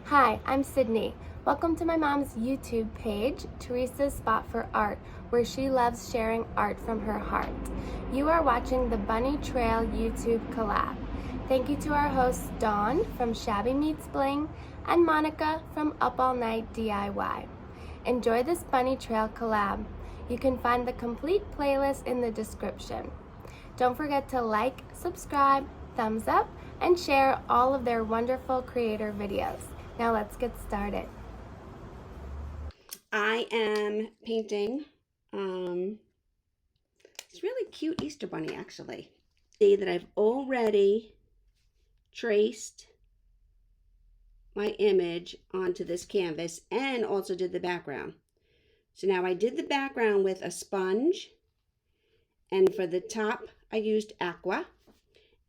Hi, I'm Sydney. Welcome to my mom's YouTube page, Teresa's Spot for Art, where she loves sharing art from her heart. You are watching the Bunny Trail YouTube collab. Thank you to our hosts Dawn from Shabby Meets Bling and Monica from Up All Night DIY. Enjoy this Bunny Trail collab. You can find the complete playlist in the description. Don't forget to like, subscribe, thumbs up, and share all of their wonderful creator videos. Now let's get started. I am painting it's really cute Easter bunny actually. See that I've already traced my image onto this canvas and also did the background. So now I did the background with a sponge, and for the top I used aqua,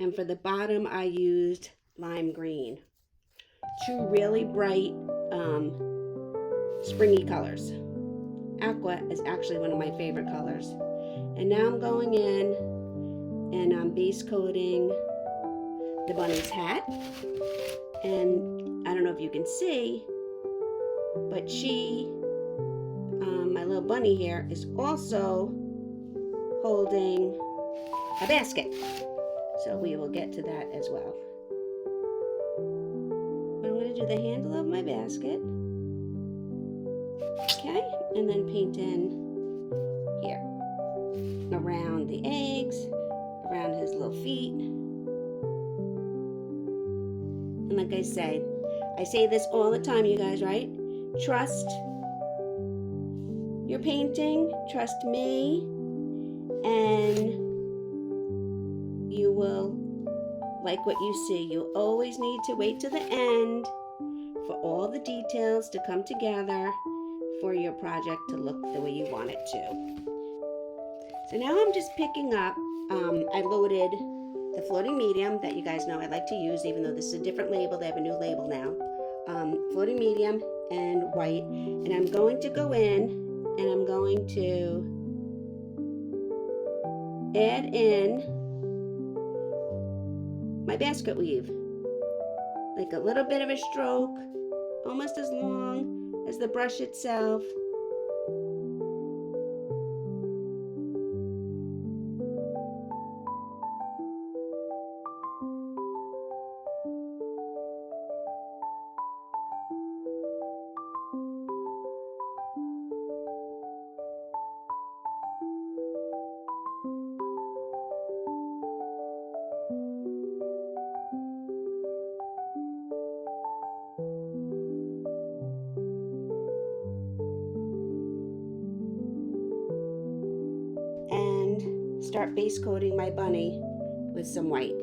and for the bottom I used lime green. Two really bright springy colors. Aqua is actually one of my favorite colors. And now I'm going in and I'm base coating the bunny's hat. And I don't know if you can see, but she, my little bunny here, is also holding a basket. So we will get to that as well. I'm going to do the handle of my basket. Okay, and then paint in here around the eggs, around his little feet. And like I say this all the time, you guys, right? Trust your painting, trust me, and you will like what you see. You always need to wait to the end for all the details to come together for your project to look the way you want it to. So now I'm just picking up, I loaded the floating medium that you guys know I like to use, even though this is a different label. They have a new label now. Floating medium and white. And I'm going to go in and I'm going to add in my basket weave. Like a little bit of a stroke, almost as long as the brush itself. And start base coating my bunny with some white.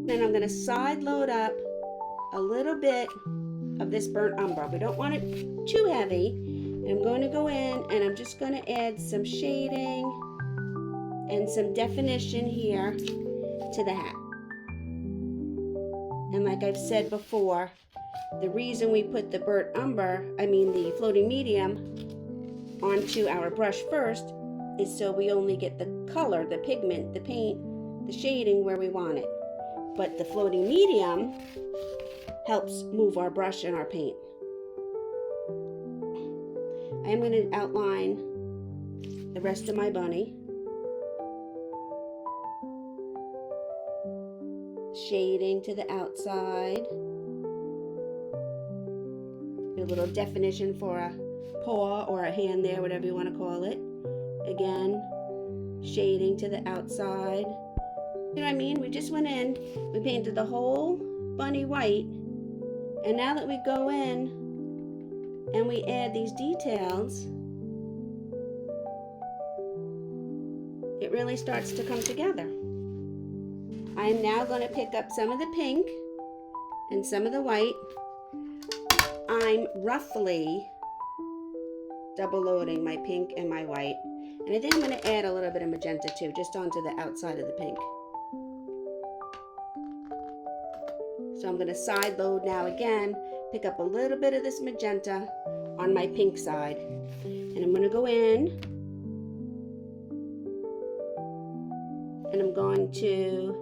Then I'm going to side load up a little bit of this burnt umber. We don't want it too heavy. And I'm going to go in and I'm just going to add some shading and some definition here to the hat. And like I've said before, the reason we put the the floating medium onto our brush first is so we only get the color, the pigment, the paint, the shading where we want it. But the floating medium helps move our brush and our paint. I am going to outline the rest of my bunny. Shading to the outside. A little definition for a paw or a hand there, whatever you want to call it. Again, shading to the outside. You know what I mean? We just went in, we painted the whole bunny white, and now that we go in and we add these details, it really starts to come together. I am now going to pick up some of the pink and some of the white. I'm roughly double loading my pink and my white. And I think I'm going to add a little bit of magenta too, just onto the outside of the pink. So I'm going to side load now again, pick up a little bit of this magenta on my pink side. And I'm going to go in and I'm going to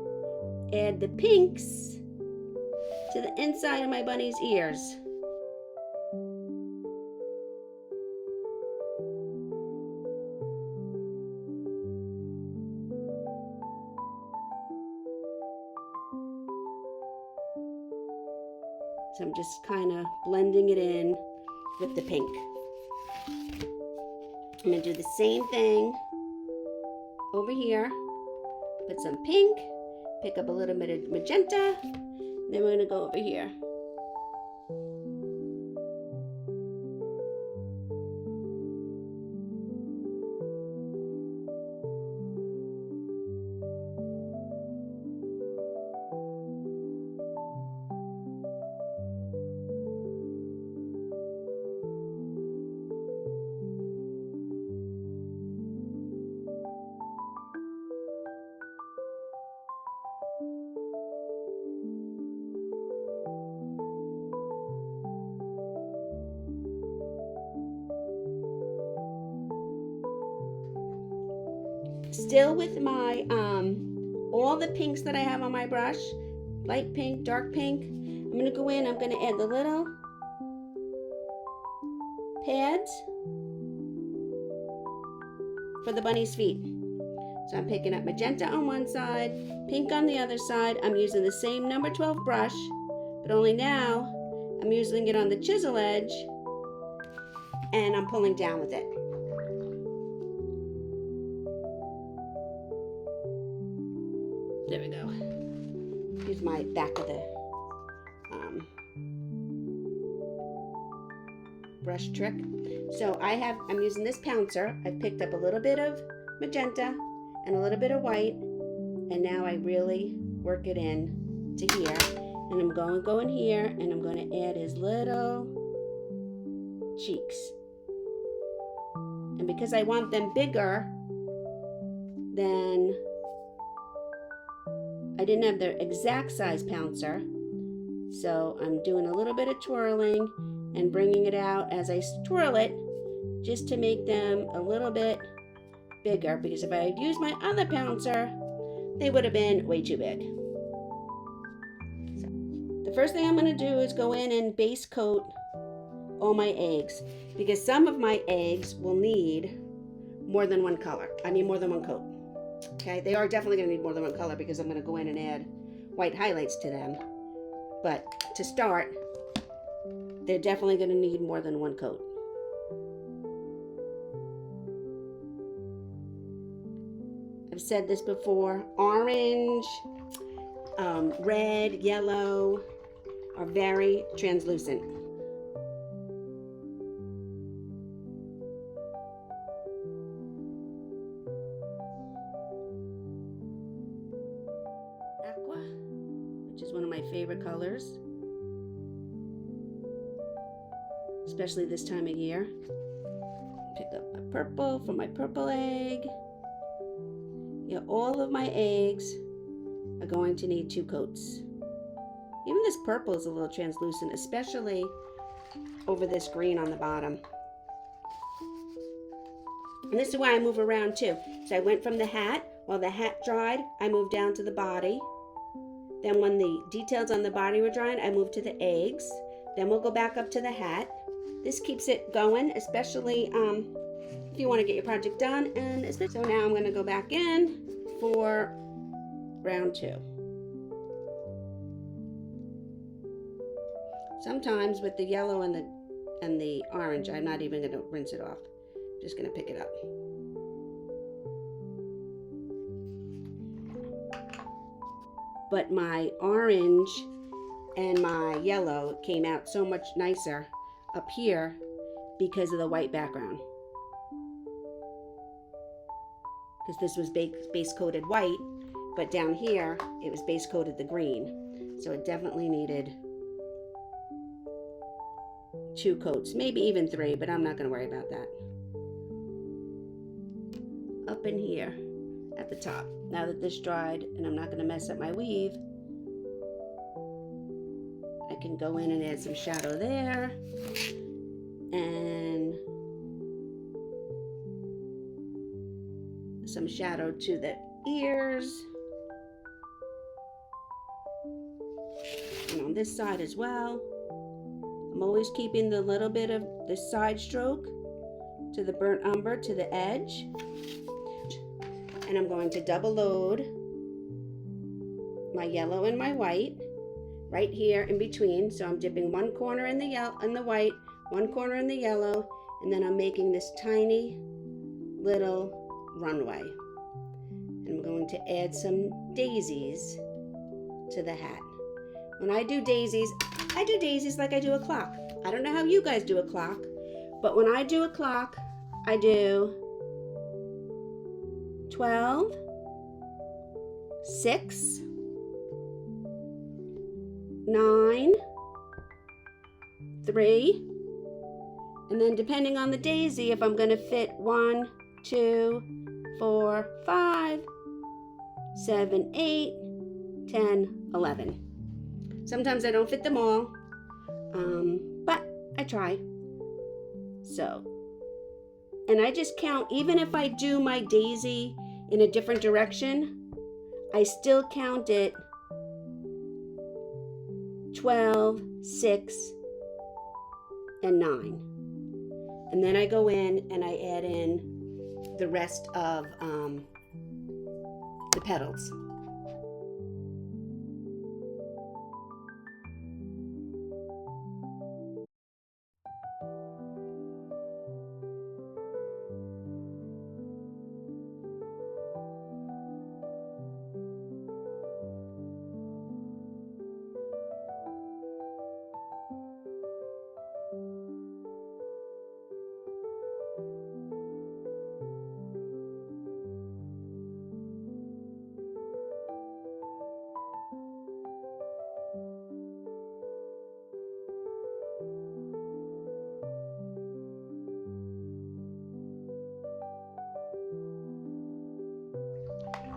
add the pinks to the inside of my bunny's ears. So I'm just kind of blending it in with the pink. I'm going to do the same thing over here. Put some pink, pick up a little bit of magenta, then we're going to go over here. Still with my all the pinks that I have on my brush, light pink, dark pink, I'm going to go in, I'm going to add the little pads for the bunny's feet. So I'm picking up magenta on one side, pink on the other side. I'm using the same number 12 brush, but only now I'm using it on the chisel edge and I'm pulling down with it. There we go. Here's my back of the brush trick. So I'm using this pouncer. I've picked up a little bit of magenta and a little bit of white, and now I really work it in to here. And I'm going to go in here, and I'm going to add his little cheeks. And because I want them bigger than I didn't have the exact size pouncer, so I'm doing a little bit of twirling and bringing it out as I twirl it, just to make them a little bit bigger, because if I had used my other pouncer, they would have been way too big. So, the first thing I'm going to do is go in and base coat all my eggs, because some of my eggs will need more than one color. More than one coat. Okay, they are definitely going to need more than one color because I'm going to go in and add white highlights to them. But to start, they're definitely going to need more than one coat. I've said this before, orange, red, yellow are very translucent. Aqua, which is one of my favorite colors, especially this time of year. Pick up my purple for my purple egg. Yeah, all of my eggs are going to need 2 coats. Even this purple is a little translucent, especially over this green on the bottom. And this is why I move around too. So I went from the hat. While the hat dried, I moved down to the body. Then when the details on the body were drying, I moved to the eggs. Then we'll go back up to the hat. This keeps it going, especially if you want to get your project done. And so now I'm going to go back in for round 2. Sometimes with the yellow and the orange, I'm not even going to rinse it off. I'm just going to pick it up. But my orange and my yellow came out so much nicer up here because of the white background. Because this was base coated white, but down here it was base coated the green. So it definitely needed 2 coats, maybe even 3, but I'm not going to worry about that. Up in here at the top. Now that this dried and I'm not going to mess up my weave, I can go in and add some shadow there and some shadow to the ears and on this side as well. I'm always keeping the little bit of the side stroke to the burnt umber to the edge. And I'm going to double load my yellow and my white right here in between. So I'm dipping one corner in the yellow and the white, one corner in the yellow, and then I'm making this tiny little runway. And I'm going to add some daisies to the hat. When I do daisies like I do a clock. I don't know how you guys do a clock, but when I do a clock, I do 12, 6, 9, 3, and then depending on the daisy, if I'm going to fit 1, 2, 4, 5, 7, 8, 10, 11. Sometimes I don't fit them all, but I try. So, and I just count, even if I do my daisy in a different direction, I still count it 12, 6, and 9. And then I go in and I add in the rest of the petals.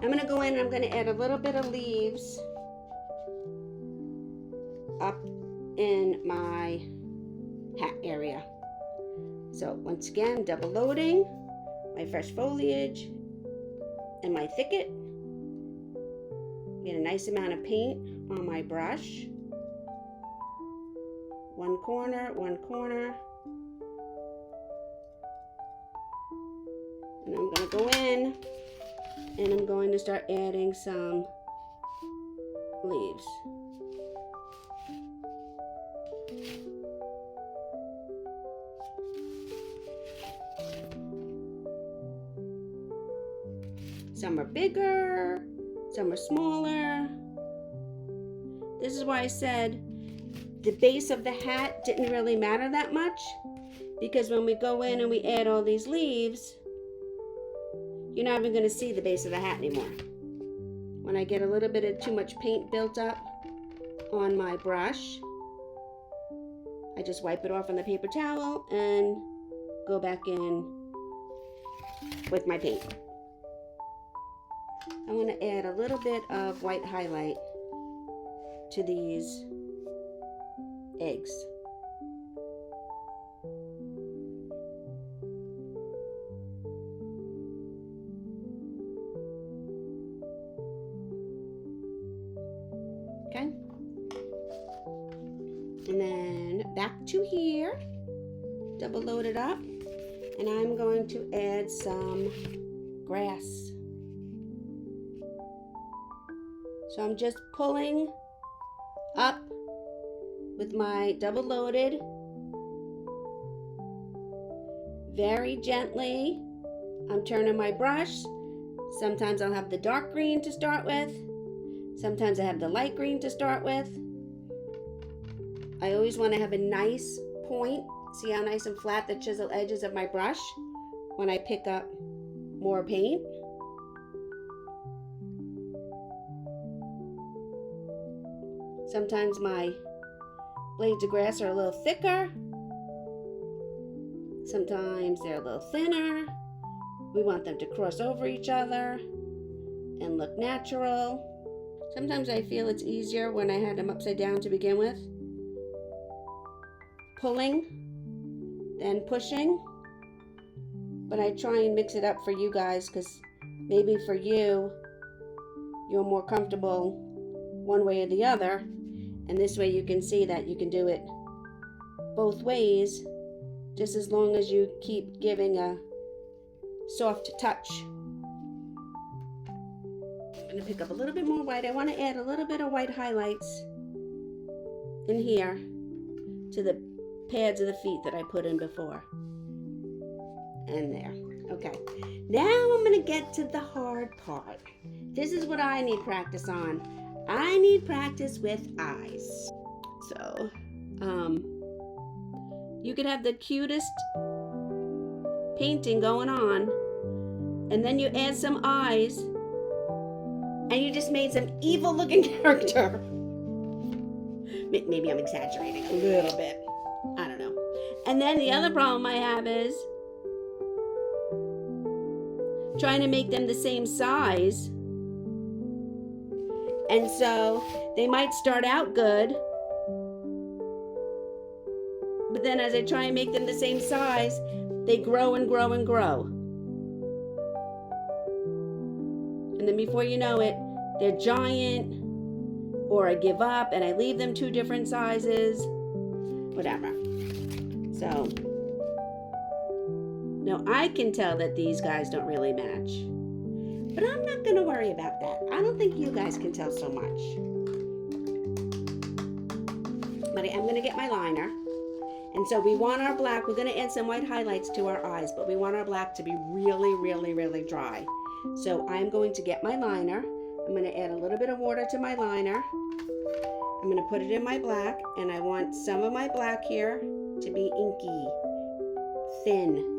I'm going to go in and I'm going to add a little bit of leaves up in my hat area. So once again, double loading my fresh foliage and my thicket. Get a nice amount of paint on my brush. One corner, and I'm going to go in and I'm going to start adding some leaves. Some are bigger, some are smaller. This is why I said the base of the hat didn't really matter that much, because when we go in and we add all these leaves, you're not even going to see the base of the hat anymore. When I get a little bit of too much paint built up on my brush, I just wipe it off on the paper towel and go back in with my paint. I'm going to add a little bit of white highlight to these eggs. Okay. And then back to here, double load it up, and I'm going to add some grass. So I'm just pulling up with my double loaded, very gently. I'm turning my brush. Sometimes I'll have the dark green to start with. Sometimes I have the light green to start with. I always want to have a nice point. See how nice and flat the chisel edges of my brush when I pick up more paint. Sometimes my blades of grass are a little thicker. Sometimes they're a little thinner. We want them to cross over each other and look natural. Sometimes I feel it's easier when I had them upside down to begin with. Pulling, then pushing. But I try and mix it up for you guys because maybe for you, you're more comfortable one way or the other. And this way you can see that you can do it both ways, just as long as you keep giving a soft touch. I'm going to pick up a little bit more white. I want to add a little bit of white highlights in here to the pads of the feet that I put in before. And there. Okay. Now I'm going to get to the hard part. This is what I need practice on. I need practice with eyes. So, you could have the cutest painting going on, and then you add some eyes, and you just made some evil looking character. Maybe I'm exaggerating a little bit. I don't know. And then the other problem I have is trying to make them the same size. And so they might start out good, but then as I try and make them the same size, they grow and grow and grow. And then before you know it, they're giant, or I give up and I leave them two different sizes, whatever. So, now I can tell that these guys don't really match. But I'm not going to worry about that. I don't think you guys can tell so much. But I am going to get my liner. And so we want our black. We're going to add some white highlights to our eyes, but we want our black to be really, really, really dry. So I'm going to get my liner. I'm going to add a little bit of water to my liner. I'm going to put it in my black, and I want some of my black here to be inky,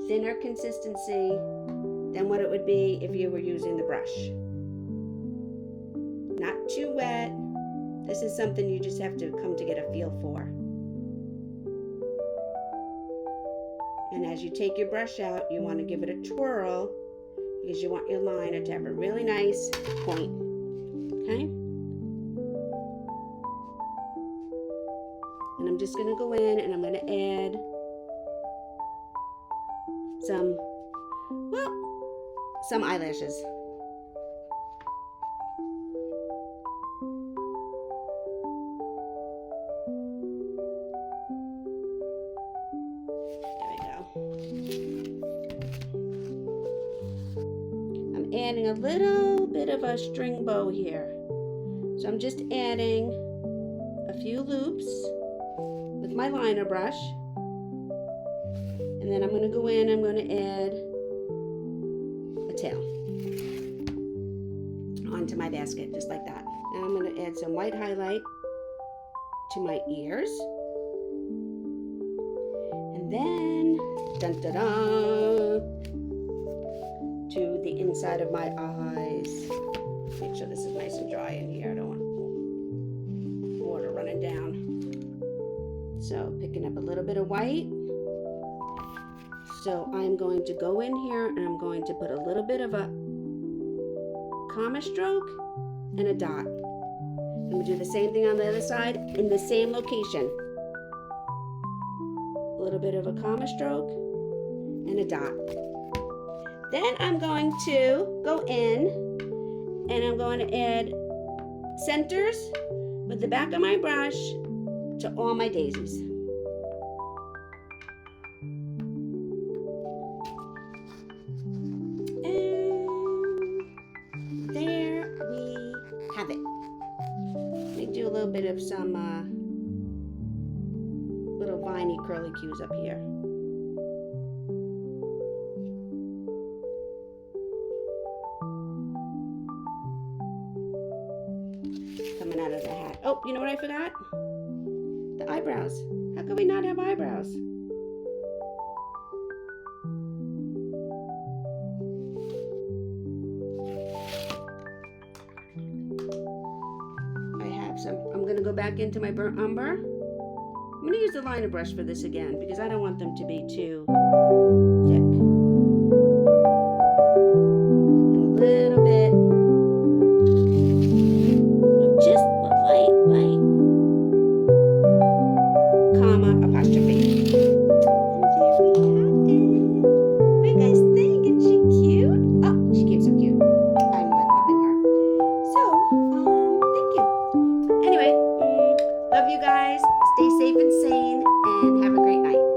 thinner consistency than what it would be if you were using the brush. Not too wet. This is something you just have to come to get a feel for. And as you take your brush out, you want to give it a twirl because you want your liner to have a really nice point. Okay? And I'm just going to go in and I'm going to add some eyelashes. There we go. I'm adding a little bit of a string bow here. So I'm just adding a few loops with my liner brush. And then I'm going to go in, I'm going to add a tail onto my basket, just like that. Now I'm going to add some white highlight to my ears. And then, dun-da-da, to the inside of my eyes. Make sure this is nice and dry in here. I don't want water running down. So picking up a little bit of white. So I'm going to go in here and I'm going to put a little bit of a comma stroke and a dot. I'm going to do the same thing on the other side in the same location. little bit of a comma stroke and a dot. Then I'm going to go in and I'm going to add centers with the back of my brush to all my daisies. And there we have it. Let me do a little bit of some little viney curly cues up here. Coming out of the hat. Oh, you know what I forgot? The eyebrows. How could we not have eyebrows? I have some. I'm going to go back into my burnt umber. I'm going to use the liner brush for this again because I don't want them to be too thick. And a little bit of just a light, comma, apostrophe. And there we have it. What do you guys think? Isn't she cute? Oh, she came so cute. I'm loving her. So, thank you. Anyway, love you guys. Stay safe and sane and have a great night.